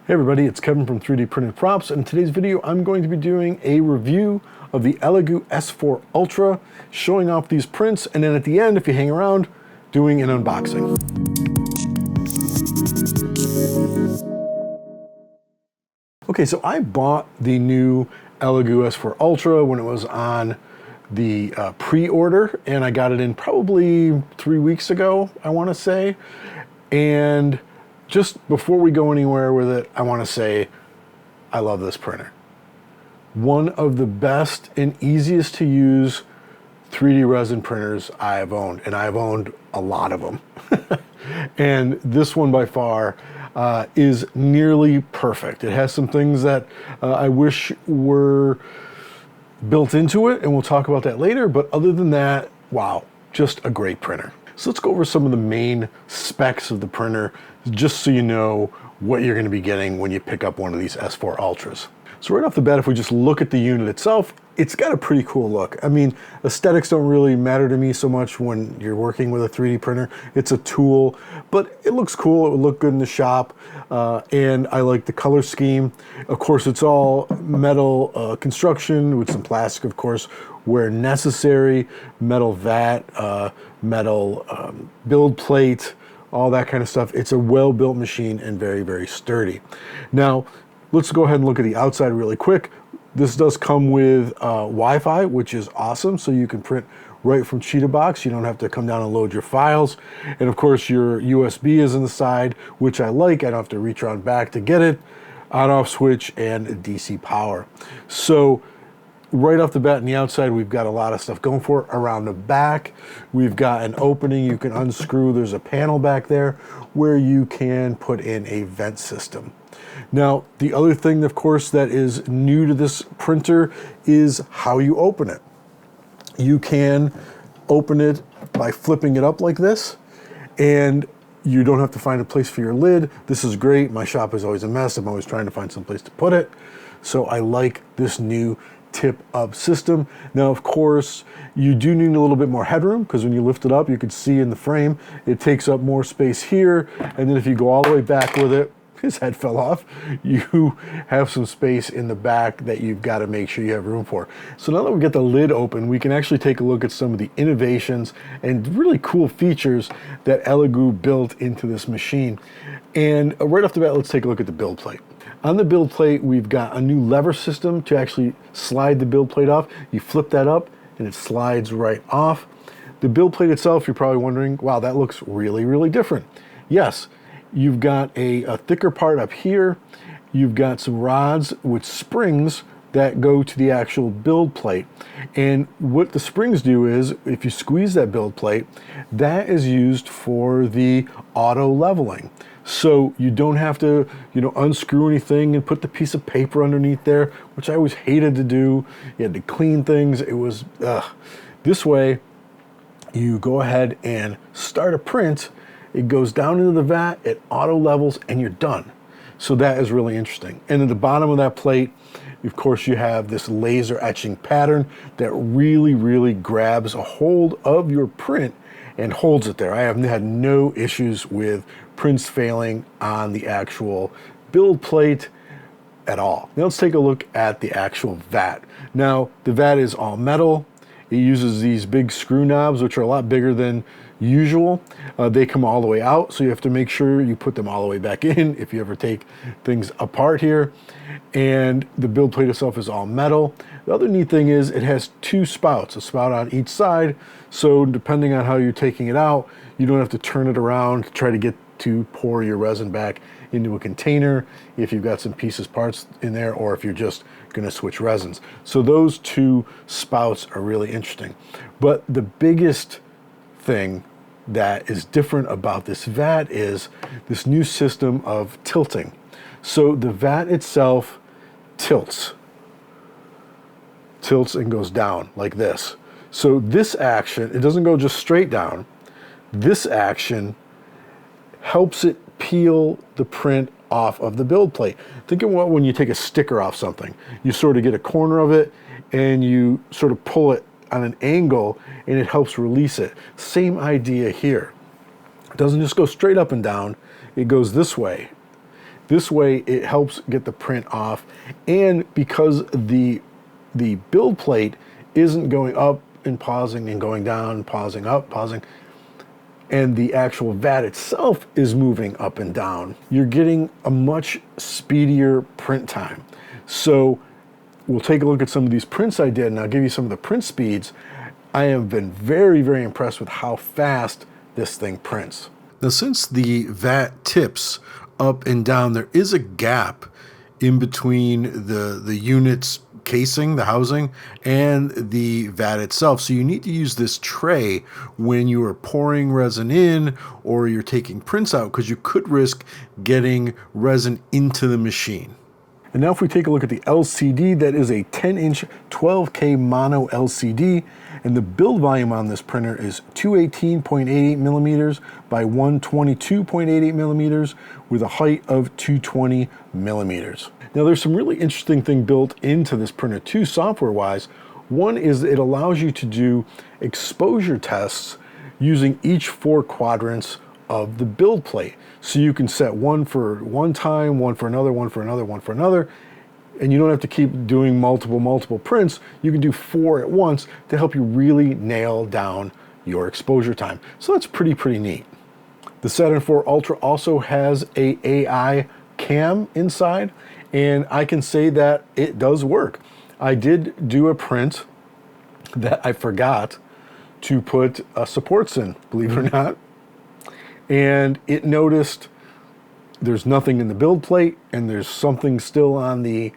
Hey everybody, it's Kevin from 3D Printed Props, and in today's video I'm going to be doing a review of the Elegoo S4 Ultra, showing off these prints, and then at the end, if you hang around, doing an unboxing. Okay, so I bought the new Elegoo S4 Ultra when it was on the pre-order, and I got it in probably 3 weeks ago, I want to say. And just before we go anywhere with it, I want to say I love this printer. One of the best and easiest to use 3D resin printers I have owned, and I've owned a lot of them. And this one by far is nearly perfect. It has some things that I wish were built into it, and we'll talk about that later, but other than that, wow, just a great printer. So let's go over some of the main specs of the printer, just so you know what you're going to be getting when you pick up one of these S4 Ultras. So right off the bat, if we just look at the unit itself, it's got a pretty cool look. I mean, aesthetics don't really matter to me so much when you're working with a 3D printer. It's a tool, but it looks cool. It would look good in the shop, and I like the color scheme. Of course, it's all metal construction with some plastic, of course, where necessary, metal vat, metal build plate, all that kind of stuff. It's a well-built machine and very, very sturdy. Now, let's go ahead and look at the outside really quick. This does come with Wi-Fi, which is awesome, so you can print right from Cheetah Box. You don't have to come down and load your files. And of course, your USB is on the side, which I like. I don't have to reach around back to get it. On-off switch and DC power. So right off the bat on the outside, we've got a lot of stuff going for it. Around the back, we've got an opening you can unscrew. There's a panel back there where you can put in a vent system. Now, the other thing, of course, that is new to this printer is how you open it. You can open it by flipping it up like this, and you don't have to find a place for your lid. This is great. My shop is always a mess. I'm always trying to find some place to put it. So I like this new tip-up system. Now, of course, you do need a little bit more headroom, because when you lift it up, you can see in the frame, it takes up more space here. And then if you go all the way back with it, his head fell off, you have some space in the back that you've got to make sure you have room for. So now that we get the lid open, we can actually take a look at some of the innovations and really cool features that Elegoo built into this machine. And right off the bat, let's take a look at the build plate. On the build plate, we've got a new lever system to actually slide the build plate off. You flip that up and it slides right off. The build plate itself, you're probably wondering, wow, that looks really, really different. Yes, you've got a thicker part up here. You've got some rods with springs that go to the actual build plate. And what the springs do is, if you squeeze that build plate, that is used for the auto leveling. So you don't have to, unscrew anything and put the piece of paper underneath there, which I always hated to do. You had to clean things. It was, This way, you go ahead and start a print. It goes down into the vat, it auto levels, and you're done. So that is really interesting. And at the bottom of that plate, of course, you have this laser etching pattern that really, really grabs a hold of your print and holds it there. I have had no issues with prints failing on the actual build plate at all. Now let's take a look at the actual vat. Now, the vat is all metal. It uses these big screw knobs, which are a lot bigger than usual. They come all the way out, so you have to make sure you put them all the way back in if you ever take things apart here. And the build plate itself is all metal. The other neat thing is it has two spouts, a spout on each side, so depending on how you're taking it out, you don't have to turn it around to try to get to pour your resin back into a container if you've got some parts in there, or if you're just going to switch resins. So those two spouts are really interesting. But the biggest thing that is different about this vat is this new system of tilting. So the vat itself tilts and goes down like this. So this action, it doesn't go just straight down. This action helps it peel the print off of the build plate. Think of what when you take a sticker off something. You sort of get a corner of it and you sort of pull it on an angle and it helps release it. Same idea here. It doesn't just go straight up and down, it goes this way. This way it helps get the print off, and because the build plate isn't going up and pausing and going down, pausing up, pausing, and the actual vat itself is moving up and down, you're getting a much speedier print time. So we'll take a look at some of these prints I did, and I'll give you some of the print speeds. I have been very, very impressed with how fast this thing prints. Now, since the vat tips up and down, there is a gap in between the unit's casing, the housing, and the vat itself. So you need to use this tray when you are pouring resin in or you're taking prints out, because you could risk getting resin into the machine. And now if we take a look at the LCD, that is a 10-inch 12K mono LCD, and the build volume on this printer is 218.88 millimeters by 122.88 millimeters with a height of 220 millimeters. Now there's some really interesting thing built into this printer too, software-wise. One is it allows you to do exposure tests using each 4 quadrants of the build plate. So you can set one for one time, one for another, one for another, one for another, and you don't have to keep doing multiple prints. You can do 4 at once to help you really nail down your exposure time. So that's pretty neat. The Saturn IV Ultra also has a AI cam inside, and I can say that it does work. I did do a print that I forgot to put supports in, believe it or not, and it noticed there's nothing in the build plate and there's something still on the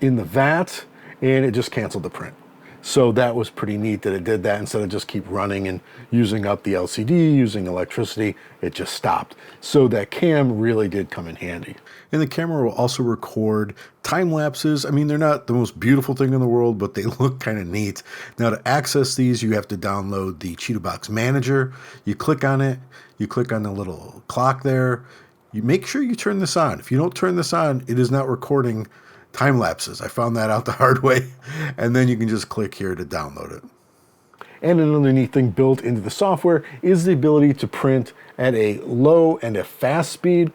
in the vat, and it just canceled the print. So that was pretty neat that it did that. Instead of just keep running and using up the LCD, using electricity, it just stopped. So that cam really did come in handy. And the camera will also record time lapses. I mean, they're not the most beautiful thing in the world, but they look kind of neat. Now to access these, you have to download the CheetahBox Manager. You click on it, you click on the little clock there. You make sure you turn this on. If you don't turn this on, it is not recording time lapses. I found that out the hard way. And then you can just click here to download it. And another neat thing built into the software is the ability to print at a low and a fast speed.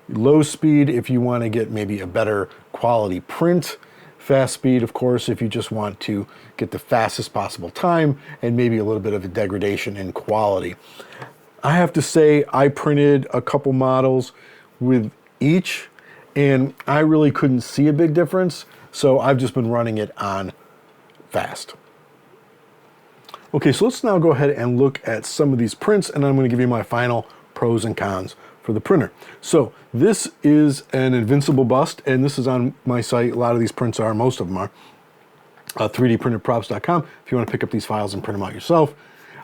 Low speed if you want to get maybe a better quality print. Fast speed, of course, if you just want to get the fastest possible time and maybe a little bit of a degradation in quality. I have to say, I printed a couple models with each, and I really couldn't see a big difference, so I've just been running it on fast. Okay, so let's now go ahead and look at some of these prints, and I'm going to give you my final pros and cons for the printer. So this is an Invincible bust, and this is on my site. A lot of these prints are, most of them are, 3dprinterprops.com if you want to pick up these files and print them out yourself.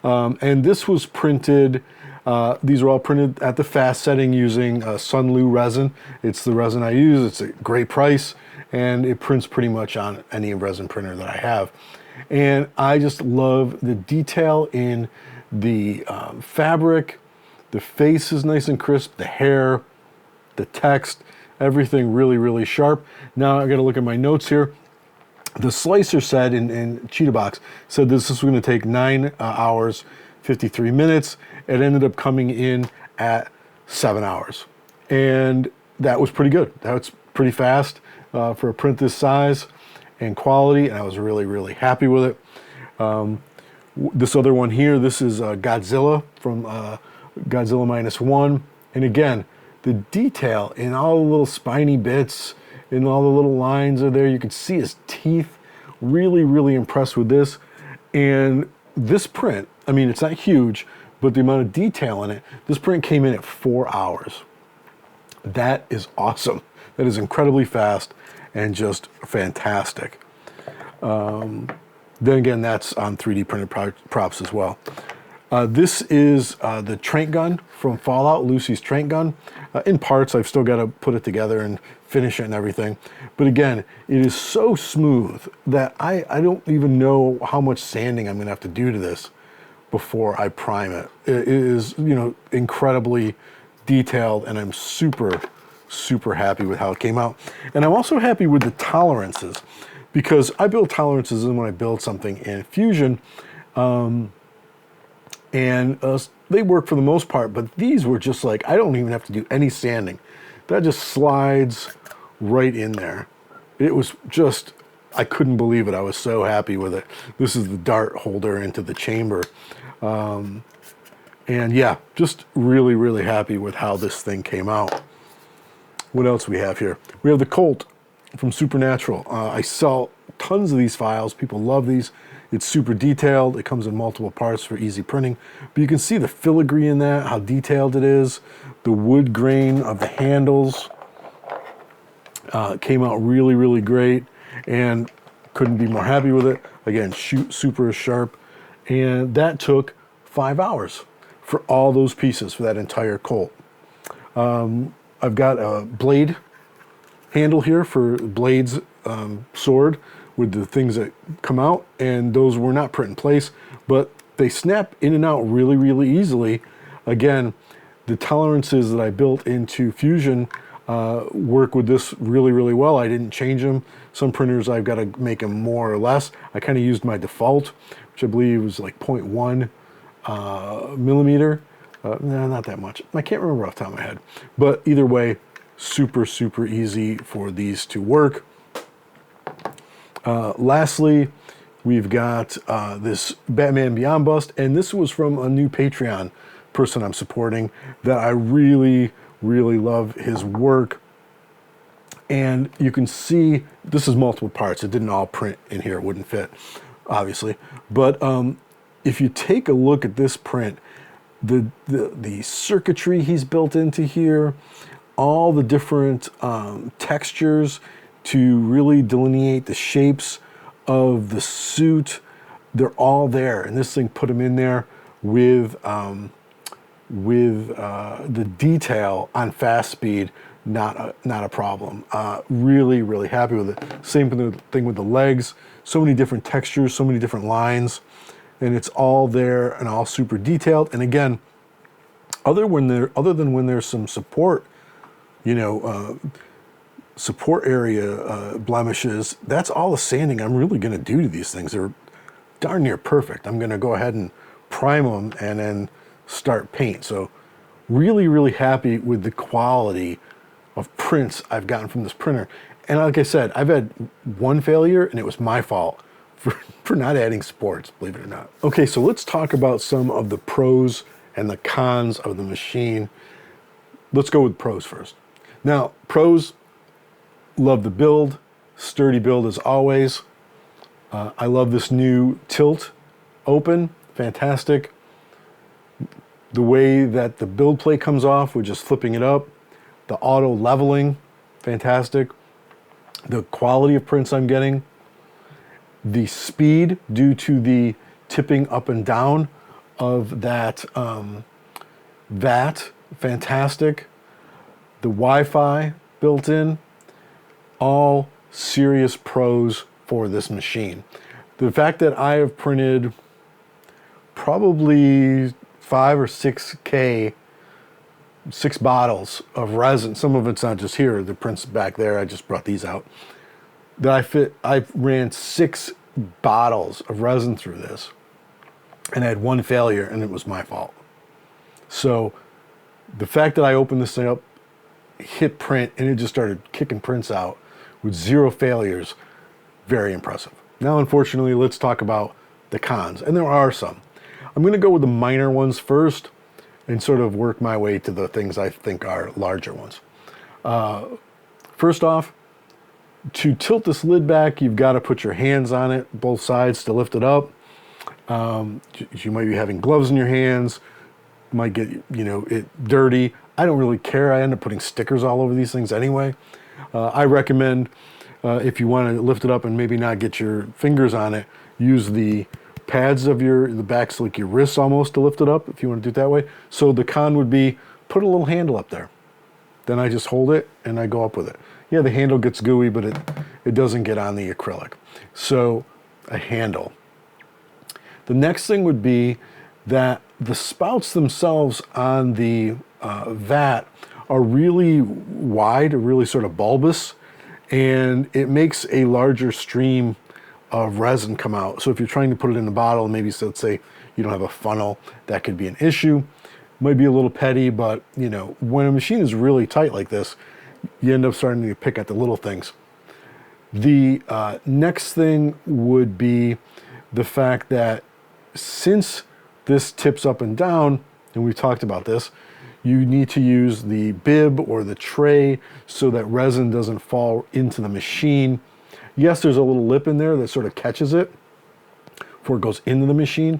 And this was printed, these are all printed at the fast setting using SUNLU Resin. It's the resin I use. It's a great price, and it prints pretty much on any resin printer that I have. And I just love the detail in the fabric. The face is nice and crisp, the hair, the text, everything really sharp. Now I got to look at my notes here. The slicer said in CheetahBox said this was going to take 9 hours, 53 minutes. It ended up coming in at 7 hours. And that was pretty good. That's pretty fast for a print this size and quality, and I was really happy with it. This other one here, this is Godzilla from Godzilla -1. And again, the detail in all the little spiny bits and all the little lines are there. You can see his teeth. Really impressed with this. And this print, I mean, it's not huge, but the amount of detail in it, this print came in at 4 hours. That is awesome. That is incredibly fast and just fantastic. Then again, that's on 3D printed props as well. This is the trank gun from Fallout, Lucy's trank gun. In parts, I've still got to put it together and finish it and everything. But again, it is so smooth that I don't even know how much sanding I'm going to have to do to this before I prime it. It is, you know, incredibly detailed, and I'm super happy with how it came out. And I'm also happy with the tolerances, because I build tolerances when I build something in Fusion. And they work for the most part, but these were just like, I don't even have to do any sanding. that just slides right in there. It was just, I couldn't believe it. I was so happy with it. This is the dart holder into the chamber. And yeah, just really, really happy with how this thing came out. What else we have here? We have the Colt from Supernatural. I sell tons of these files. People love these. It's super detailed. It comes in multiple parts for easy printing. But you can see the filigree in that, how detailed it is. The wood grain of the handles came out really, really great. And couldn't be more happy with it. Again, super sharp. And that took 5 hours for all those pieces for that entire Colt. I've got a blade handle here for Blade's sword with the things that come out, and those were not print in place, but they snap in and out really, really easily. Again, the tolerances that I built into Fusion work with this really, really well. I didn't change them. Some printers I've got to make them more or less. I kind of used my default, which I believe was like 0.1 millimeter. No, not that much. I can't remember off the top of my head. But either way, super, super easy for these to work. Lastly, we've got this Batman Beyond bust, and this was from a new Patreon person I'm supporting that I really, really love his work. And you can see this is multiple parts. It didn't all print in here. It wouldn't fit, obviously. But if you take a look at this print, the circuitry he's built into here, all the different textures to really delineate the shapes of the suit, they're all there. And this thing put them in there with the detail on fast speed, not a problem. Really, really happy with it. Same thing with the legs. So many different textures, so many different lines. And it's all there and all super detailed. And again, other than when there's some support, support area blemishes, that's all the sanding I'm really going to do to these things. They're darn near perfect. I'm going to go ahead and prime them and then start paint. So really, really happy with the quality of prints I've gotten from this printer. And like I said, I've had one failure and it was my fault for not adding supports, believe it or not. Okay, so let's talk about some of the pros and the cons of the machine. Let's go with pros first. Now, pros, love the build, sturdy build as always. I love this new tilt open, fantastic. The way that the build plate comes off with just flipping it up, the auto leveling, fantastic. The quality of prints I'm getting, the speed due to the tipping up and down of that VAT, fantastic. The Wi-Fi built in, all serious pros for this machine. The fact that I have printed probably 5 or 6K, 6 bottles of resin. Some of it's not just here, the prints back there. I just brought these out. I ran 6 bottles of resin through this and I had one failure and it was my fault. So the fact that I opened this thing up, hit print, and it just started kicking prints out with 0 failures, very impressive. Now, unfortunately, let's talk about the cons, and there are some. I'm going to go with the minor ones first and sort of work my way to the things I think are larger ones. First off, to tilt this lid back, you've got to put your hands on it, both sides, to lift it up. You might be having gloves in your hands, might get it dirty. I don't really care. I end up putting stickers all over these things anyway. I recommend if you want to lift it up and maybe not get your fingers on it, use the pads of the backs, like your wrists almost, to lift it up if you want to do it that way. So the con would be put a little handle up there. Then I just hold it and I go up with it. Yeah, the handle gets gooey, but it doesn't get on the acrylic. So a handle. The next thing would be that the spouts themselves on the vat are really wide, or really sort of bulbous, and it makes a larger stream of resin come out. So if you're trying to put it in the bottle, maybe, so let's say you don't have a funnel, that could be an issue. Might be a little petty, but when a machine is really tight like this, you end up starting to pick at the little things. The next thing would be the fact that since this tips up and down, and we've talked about this, you need to use the bib or the tray so that resin doesn't fall into the machine. Yes, there's a little lip in there that sort of catches it before it goes into the machine,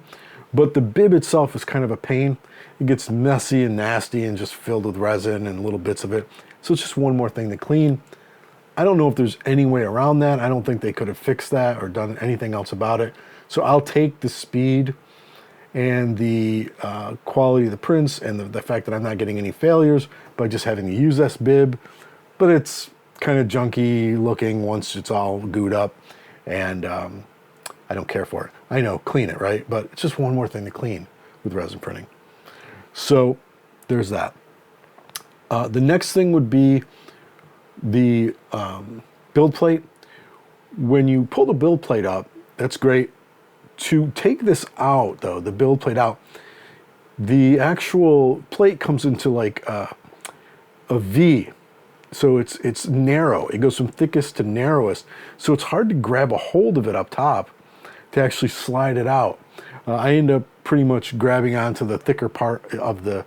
but the bib itself is kind of a pain. It gets messy and nasty and just filled with resin and little bits of it. So it's just one more thing to clean. I don't know if there's any way around that. I don't think they could have fixed that or done anything else about it. So I'll take the speed and the quality of the prints and the fact that I'm not getting any failures by just having to use this bib, but it's kind of junky looking once it's all gooed up, and I don't care for it. I know, clean it, right? But it's just one more thing to clean with resin printing. So there's that. The next thing would be the build plate. When you pull the build plate up, that's great. To take this out, though, the build plate out, the actual plate comes into like a V. So it's narrow. It goes from thickest to narrowest. So it's hard to grab a hold of it up top to actually slide it out. I end up pretty much grabbing onto the thicker part of the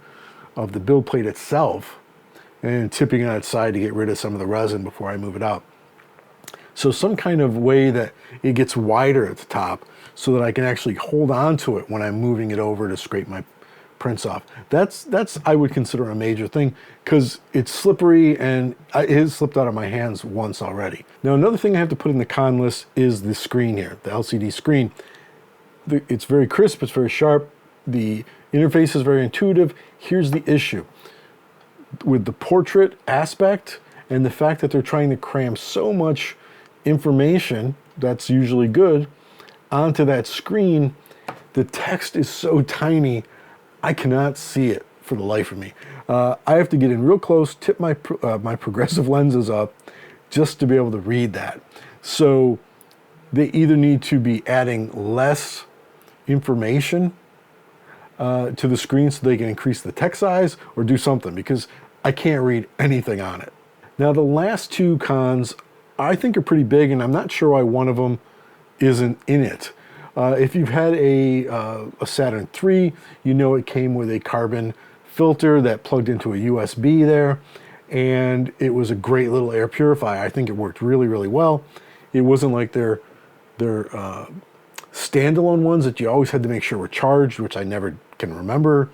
build plate itself and tipping it outside to get rid of some of the resin before I move it out. So some kind of way that it gets wider at the top so that I can actually hold on to it when I'm moving it over to scrape my prints off. That's I would consider a major thing, because it's slippery and it has slipped out of my hands once already. Now another thing I have to put in the con list is the screen here, the LCD screen. It's very crisp, it's very sharp, the interface is very intuitive. Here's the issue. With the portrait aspect and the fact that they're trying to cram so much information that's usually good onto that screen, the text is so tiny, I cannot see it for the life of me. I have to get in real close, tip my progressive lenses up just to be able to read that. So they either need to be adding less information to the screen so they can increase the text size or do something, because I can't read anything on it. Now the last two cons I think are pretty big, and I'm not sure why one of them isn't in it. If you've had a Saturn III, you know it came with a carbon filter that plugged into a USB there, and it was a great little air purifier. I think it worked really, really well. It wasn't like their standalone ones that you always had to make sure were charged, which I never can remember.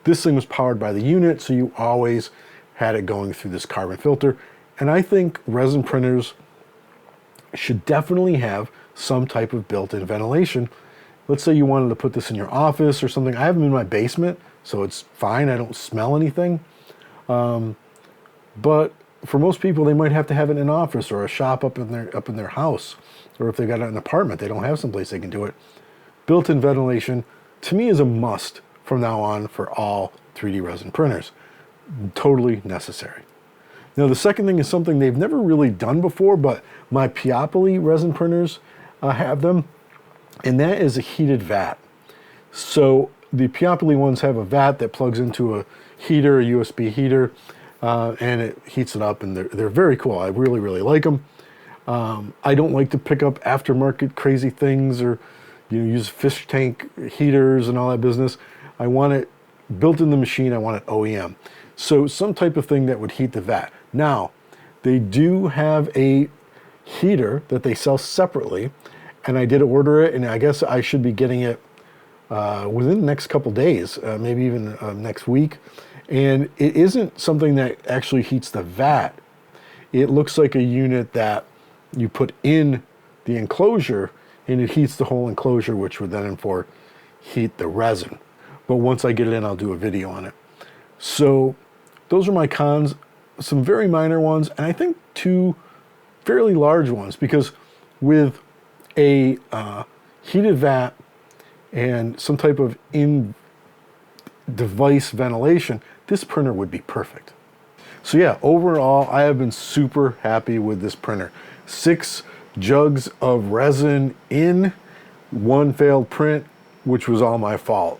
This thing was powered by the unit, so you always had it going through this carbon filter. And I think resin printers should definitely have some type of built-in ventilation. Let's say you wanted to put this in your office or something. I have them in my basement, so it's fine. I don't smell anything. But for most people, they might have to have it in an office or a shop up in their house, or if they got an apartment, they don't have someplace they can do it. Built-in ventilation, to me, is a must from now on for all 3D resin printers. Totally necessary. Now, the second thing is something they've never really done before, but my Creality resin printers have them, and that is a heated vat. So the Creality ones have a vat that plugs into a heater, a USB heater, and it heats it up, and they're very cool. I really, really like them. I don't like to pick up aftermarket crazy things or use fish tank heaters and all that business. I want it built in the machine. I want it OEM. So some type of thing that would heat the vat. Now, they do have a heater that they sell separately, and I did order it, and I guess I should be getting it within the next couple days, maybe even next week. And it isn't something that actually heats the vat. It looks like a unit that you put in the enclosure, and it heats the whole enclosure, which would then heat the resin. But once I get it in, I'll do a video on it. So those are my cons, some very minor ones, and I think two fairly large ones, because with a heated vat and some type of in-device ventilation, this printer would be perfect. So yeah, overall, I have been super happy with this printer. 6 jugs of resin in, 1 failed print, which was all my fault.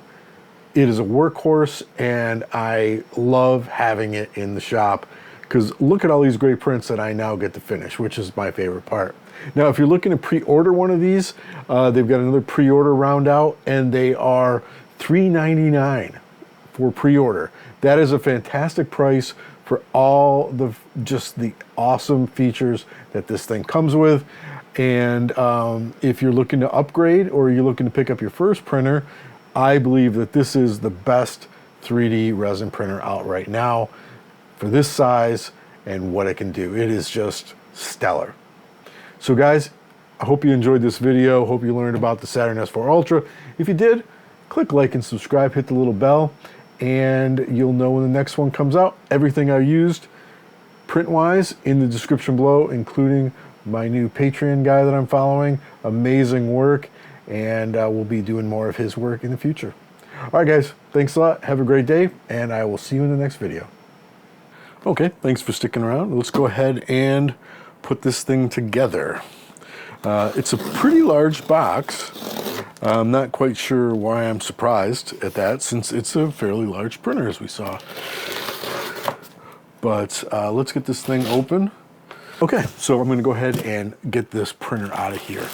It is a workhorse, and I love having it in the shop because look at all these great prints that I now get to finish, which is my favorite part. Now, if you're looking to pre-order one of these, they've got another pre-order round out, and they are $3.99 for pre-order. That is a fantastic price for all the just the awesome features that this thing comes with. And if you're looking to upgrade or you're looking to pick up your first printer, I believe that this is the best 3D resin printer out right now for this size and what it can do. It is just stellar. So guys, I hope you enjoyed this video. Hope you learned about the Saturn S4 Ultra. If you did, click like and subscribe, hit the little bell, and you'll know when the next one comes out. Everything I used print-wise in the description below, including my new Patreon guy that I'm following. Amazing work, and we'll be doing more of his work in the future. All right, guys, thanks a lot. Have a great day, and I will see you in the next video. Okay, thanks for sticking around. Let's go ahead and put this thing together. It's a pretty large box. I'm not quite sure why I'm surprised at that, since it's a fairly large printer, as we saw. But let's get this thing open. Okay, so I'm gonna go ahead and get this printer out of here.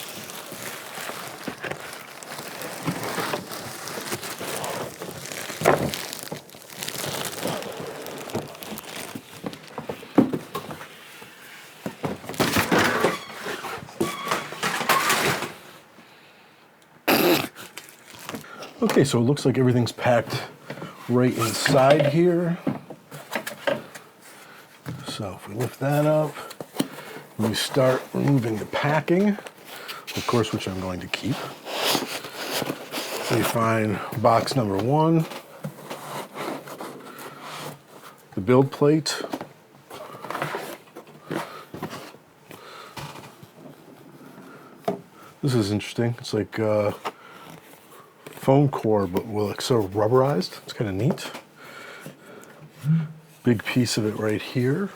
Okay, so it looks like everything's packed right inside here. So if we lift that up, we start removing the packing, of course, which I'm going to keep. We find box number 1, the build plate. This is interesting. It's like foam core, but like sort of rubberized. It's kind of neat. Big piece of it right here.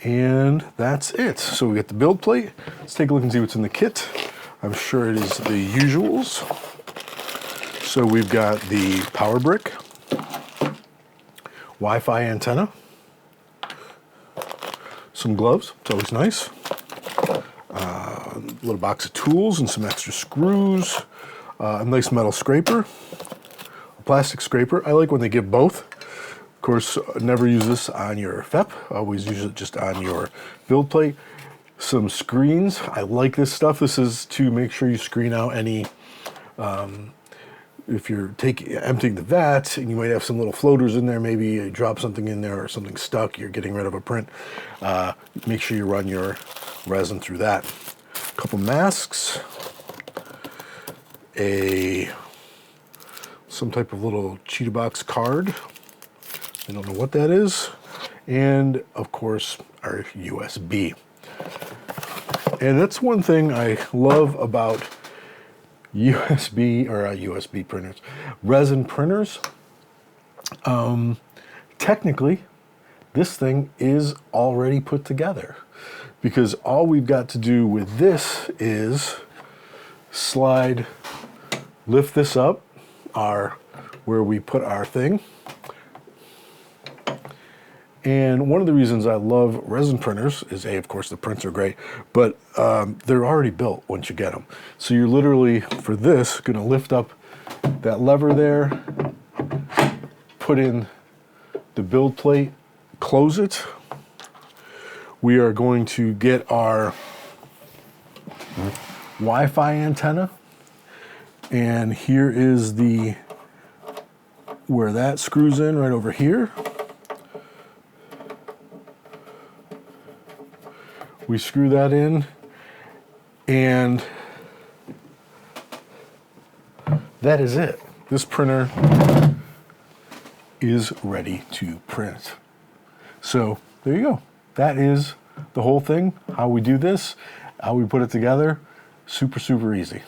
And that's it. So we got the build plate. Let's take a look and see what's in the kit. I'm sure it is the usuals. So we've got the power brick, Wi-Fi antenna, some gloves, it's always nice, a little box of tools and some extra screws, a nice metal scraper, a plastic scraper. I like when they give both. Of course, never use this on your FEP, always use it just on your build plate. Some screens, I like this stuff. This is to make sure you screen out any, if you're emptying the vat and you might have some little floaters in there, maybe you drop something in there or something stuck, you're getting rid of a print, make sure you run your resin through that. A couple masks, some type of little cheetah box card. I don't know what that is. And of course, our USB. And that's one thing I love about USB printers, resin printers. Technically, this thing is already put together, because all we've got to do with this is lift this up, where we put our thing. And one of the reasons I love resin printers is of course, the prints are great, but they're already built once you get them. So you're literally, for this, gonna lift up that lever there, put in the build plate, close it. We are going to get our Wi-Fi antenna, and here is where that screws in, right over here. We screw that in, and that is it. This printer is ready to print. So there you go. That is the whole thing, how we do this, how we put it together. Super, super easy.